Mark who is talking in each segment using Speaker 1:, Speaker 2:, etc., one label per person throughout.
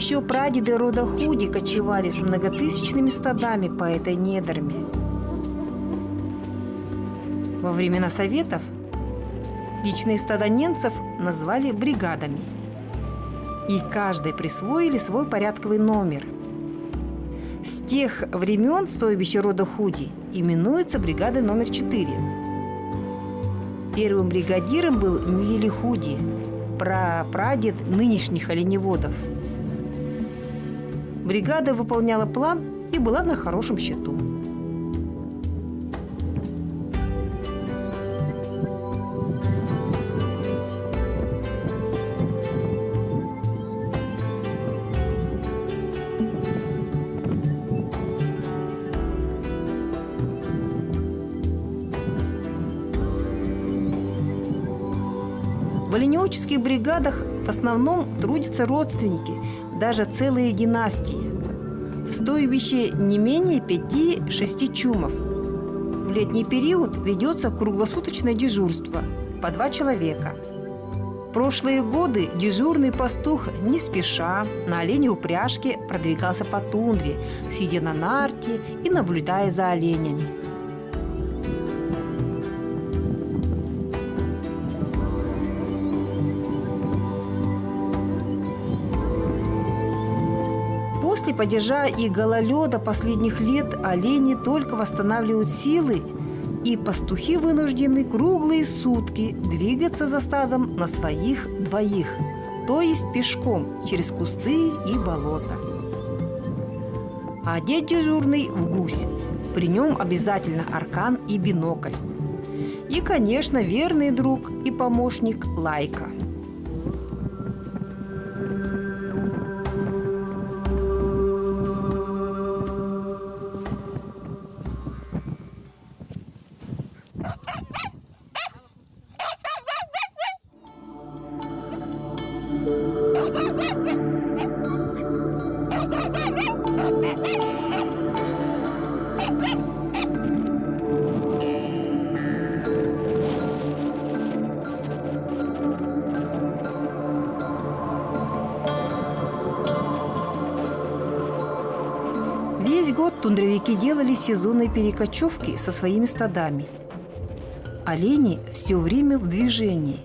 Speaker 1: Еще прадеды рода Худи кочевали с многотысячными стадами по этой недрами. Во времена Советов личные стада немцев назвали бригадами. И каждой присвоили свой порядковый номер. С тех времен стойбище рода Худи именуется бригадой номер 4. Первым бригадиром был Мюили Худи, прапрадед нынешних оленеводов. Бригада выполняла план и была на хорошем счету. В оленеводческих бригадах в основном трудятся родственники, даже целые династии. В стойбище не менее 5-6 чумов. В летний период ведется круглосуточное дежурство по 2 человека. В прошлые годы дежурный пастух не спеша на оленей упряжке продвигался по тундре, сидя на нарте и наблюдая за оленями. После падежа и гололеда последних лет олени только восстанавливают силы, и пастухи вынуждены круглые сутки двигаться за стадом на своих двоих, то есть пешком через кусты и болота. Одет дежурный в гусь, при нем обязательно аркан и бинокль. И, конечно, верный друг и помощник Лайка. Весь год тундровики делали сезонные перекочевки со своими стадами. Олени все время в движении.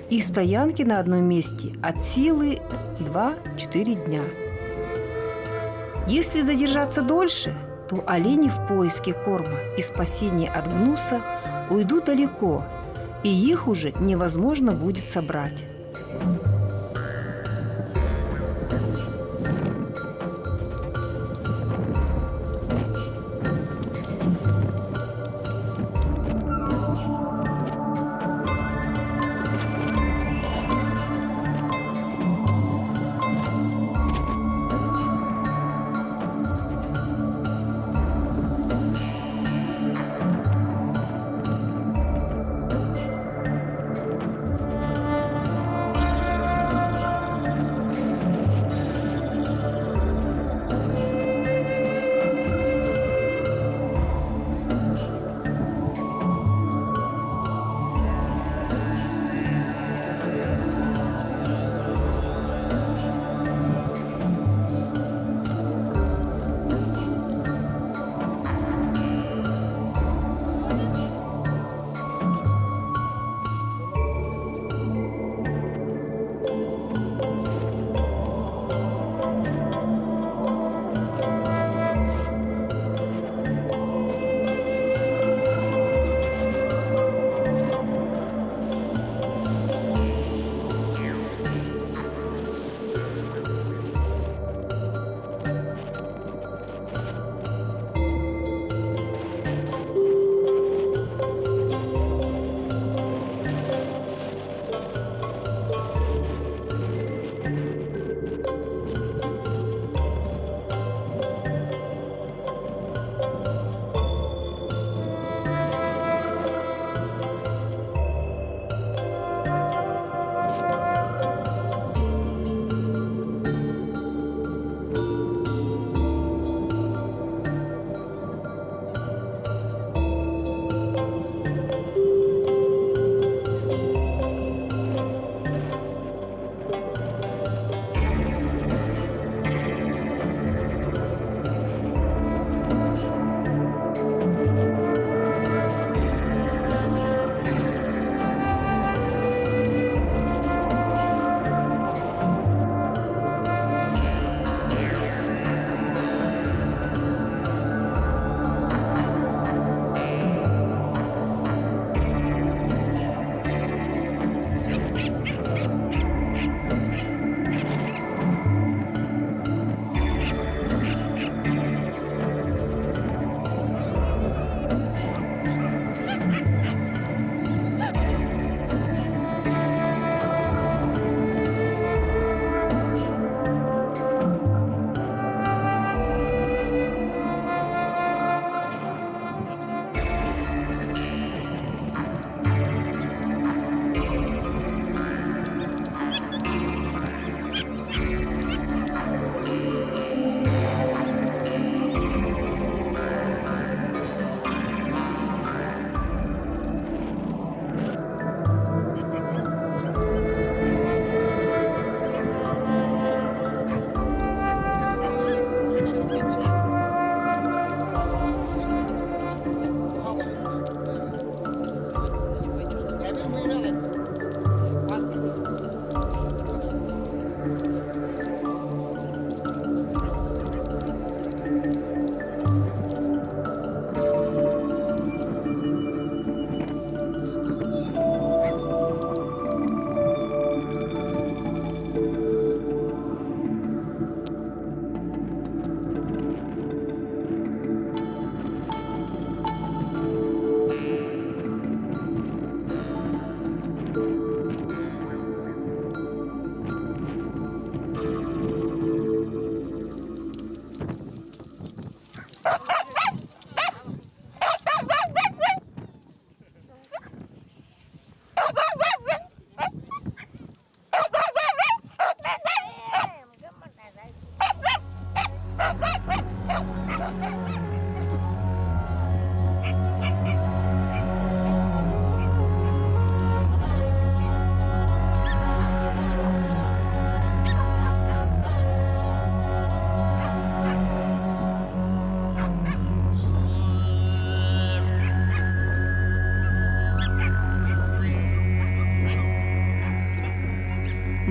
Speaker 1: Их стоянки на одном месте от силы 2-4 дня. Если задержаться дольше, то олени в поиске корма и спасения от гнуса уйдут далеко, и их уже невозможно будет собрать.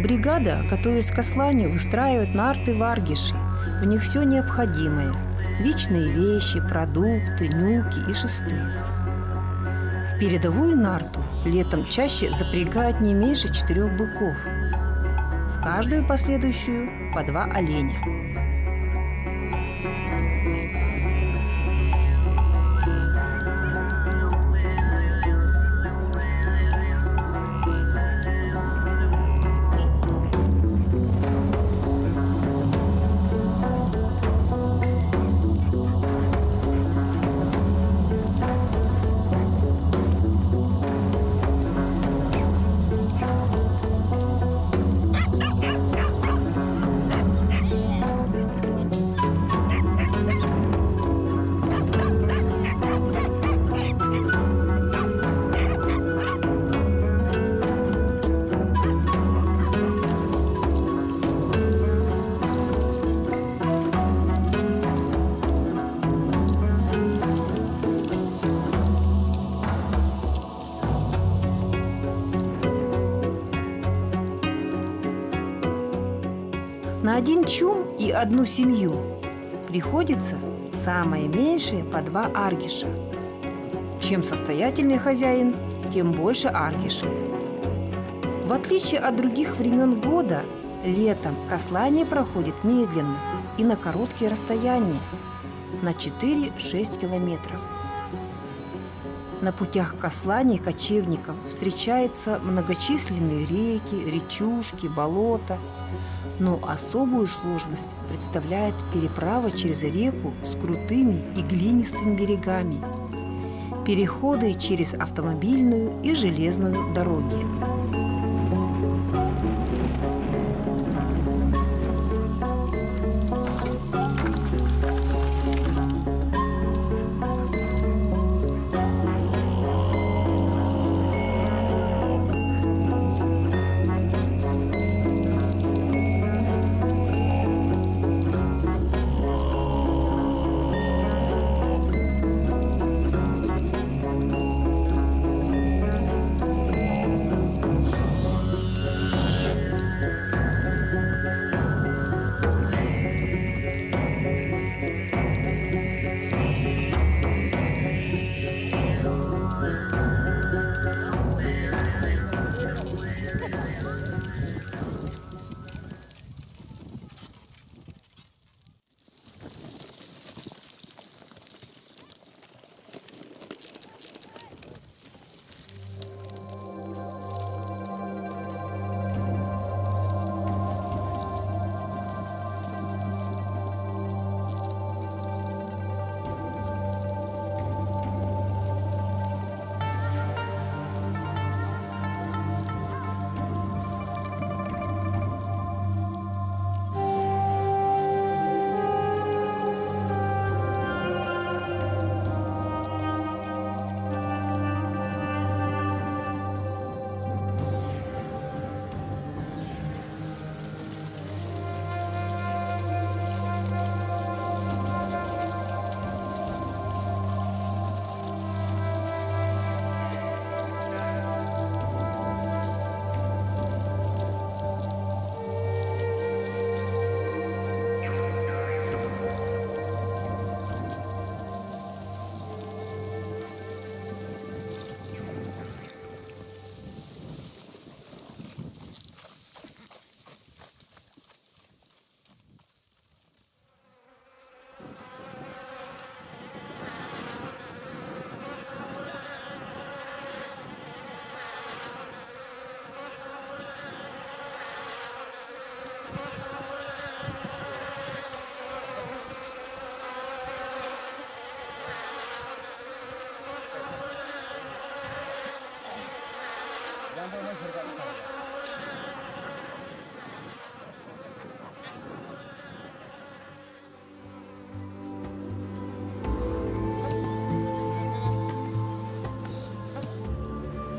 Speaker 1: Бригада, готовясь к Аслане, выстраивает нарты в Аргиши. В них все необходимое – личные вещи, продукты, нюки и шесты. В передовую нарту летом чаще запрягают не меньше 4 быков. В каждую последующую по 2 оленя. На 1 чум и 1 семью приходится самое меньшее по 2 аргиша. Чем состоятельнее хозяин, тем больше аргишей. В отличие от других времен года, летом кослание проходит медленно и на короткие расстояния, на 4-6 километров. На путях к Аслане кочевников встречаются многочисленные реки, речушки, болота. Но особую сложность представляет переправа через реку с крутыми и глинистыми берегами, переходы через автомобильную и железную дороги.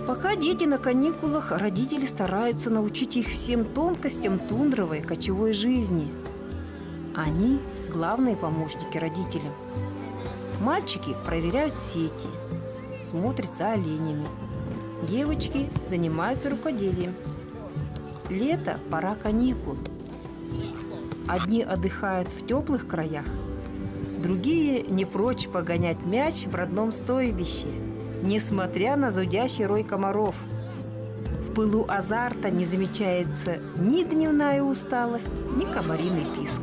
Speaker 1: Пока дети на каникулах, родители стараются научить их всем тонкостям тундровой кочевой жизни. Они – главные помощники родителям. Мальчики проверяют сети, смотрят за оленями. Девочки занимаются рукоделием. Лето – пора каникул. Одни отдыхают в теплых краях, другие не прочь погонять мяч в родном стойбище, несмотря на зудящий рой комаров. В пылу азарта не замечается ни дневная усталость, ни комариный писк.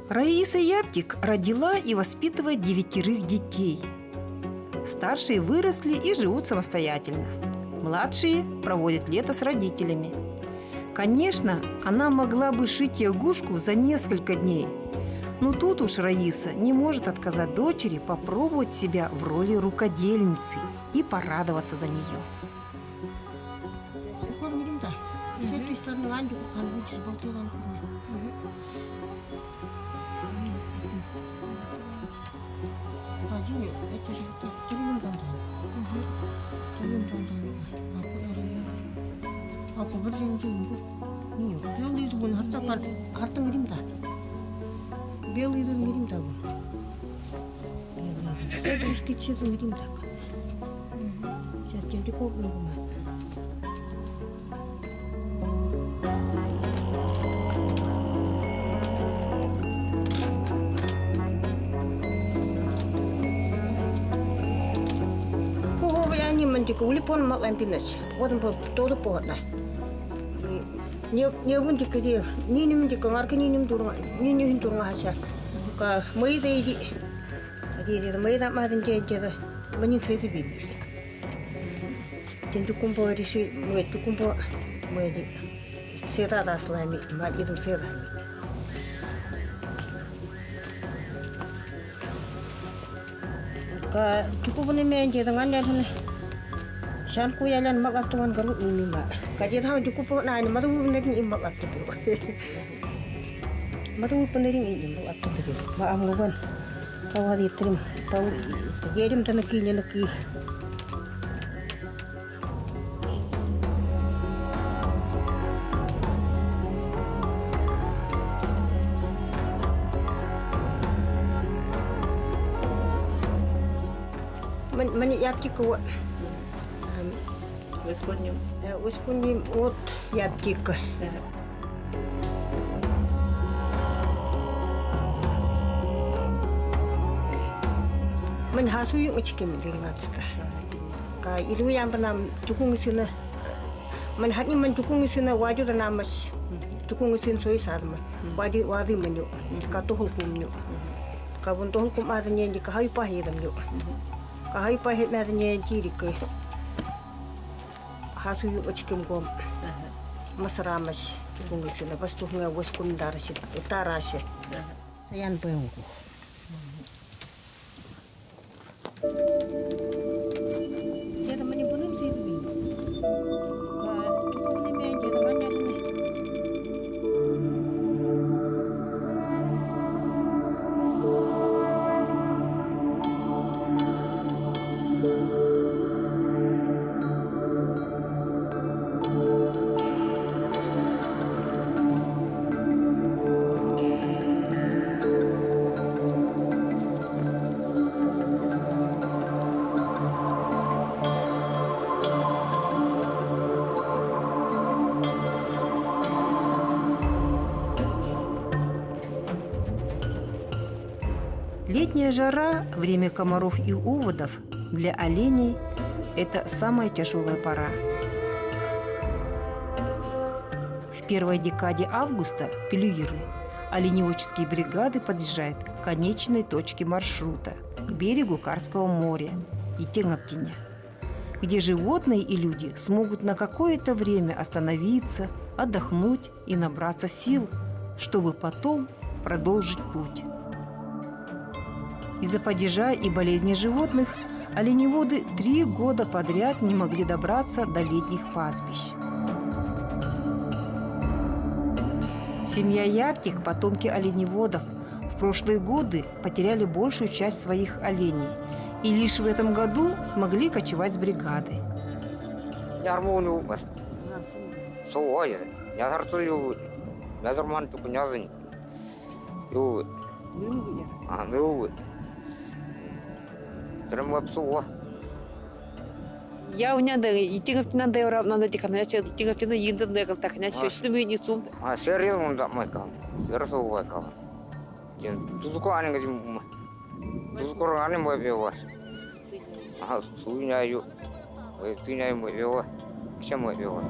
Speaker 1: Раиса Яптик родила и воспитывает 9 детей. Старшие выросли и живут самостоятельно. Младшие проводят лето с родителями. Конечно, она могла бы шить ягушку за несколько дней. Но тут уж Раиса не может отказать дочери попробовать себя в роли рукодельницы и порадоваться за нее.
Speaker 2: Aku berjanji ini, belum itu pun harta ngirim dah, bel itu ngirim dah pun, terus kecil itu ngirim dah, jadi kok nggak mah. Kau bayar ni menjadi uli pun mak lampinas, orang pun todo pohon lah. Nya pun dikira, ni mesti kengar ke ni turun, ni turun aja. Kau mai dah jadi mai dah macam jadi, mana saya tu bibi. Jadi kumpul di sini, mai tu kumpul, mai di serah raslami, mai itu serah. Kau cukup pun ni jadi dengan dia. Shan ku yalan mak atuan garu ini mak. Kaji tahu cukup pun na ini maru penerin ini mak atu tu. Maru penerin ini mak atu tu. Mak amuan. Tahu hari terim tahu terjadi macam nak. Меняпти кого?
Speaker 1: Господню.
Speaker 2: Господню от яптика. man hasu yung chicken mi diri ngapsta ka ilu yang panam tukung sina man hatni man tukung sina waju da namas tukung sin soi sarma wadi manyo ka to hukum nyo ka bun to hukum ada nyen ka hay pa hedam nyo ka hay pa hed na nyen jiri ke hasu yung chicken gom masaramas tukung sina bas tu nga was kun darasi utarase sayan pa yung ko Jadi mana pun sih tu. Kalau cukup ni main jadi banyak ni.
Speaker 1: Летняя жара, время комаров и оводов для оленей – это самая тяжелая пора. В первой декаде августа пелюиры, оленеводческие бригады подъезжают к конечной точке маршрута, к берегу Карского моря и Тенгоптиня, где животные и люди смогут на какое-то время остановиться, отдохнуть и набраться сил, чтобы потом продолжить путь. Из-за падежа и болезни животных оленеводы 3 года подряд не могли добраться до летних пастбищ. Семья Яптик, потомки оленеводов, в прошлые годы потеряли большую часть своих оленей и лишь в этом году смогли кочевать с бригадой.
Speaker 3: Я у меня да и Тенгоптина да я надо дикана че Тенгоптина yinden да как так не что мы не сум.
Speaker 4: А серьезно да мы кам. Серьезно вы кам. Ген тузуко 아닌 거지 뭐. тузуко 아닌 뭐 배워. 아 수냐요. 왜 수냐요 뭐 배워. чем 뭐 배워.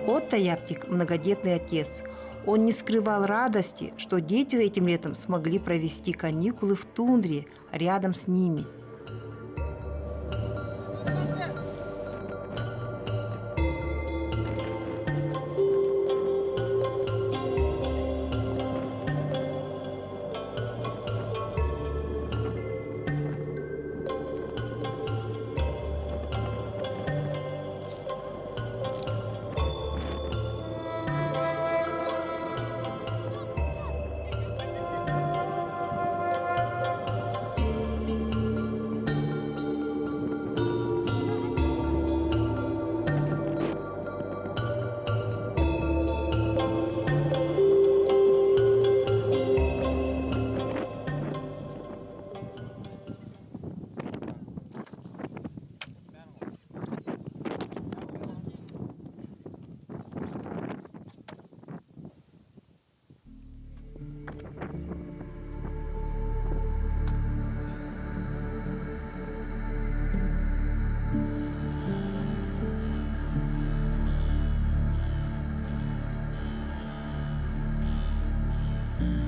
Speaker 1: Отто Яптик – многодетный отец. Он не скрывал радости, что дети этим летом смогли провести каникулы в тундре рядом с ними.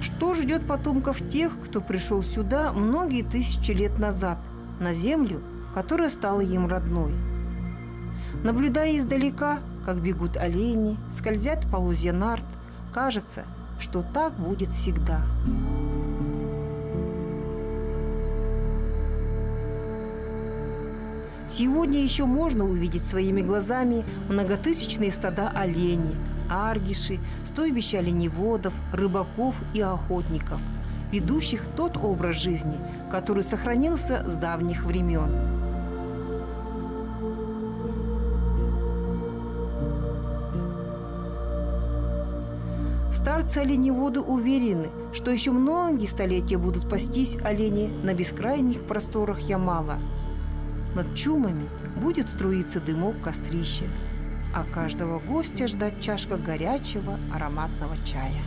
Speaker 1: Что ждет потомков тех, кто пришел сюда многие тысячи лет назад, на землю, которая стала им родной? Наблюдая издалека, как бегут олени, скользят по лузе нарт, кажется, что так будет всегда. Сегодня еще можно увидеть своими глазами многотысячные стада оленей, аргиши, стойбища оленеводов, рыбаков и охотников, ведущих тот образ жизни, который сохранился с давних времен. Старцы-оленеводы уверены, что еще многие столетия будут пастись олени на бескрайних просторах Ямала. Над чумами будет струиться дымок кострища, а каждого гостя ждать чашка горячего ароматного чая.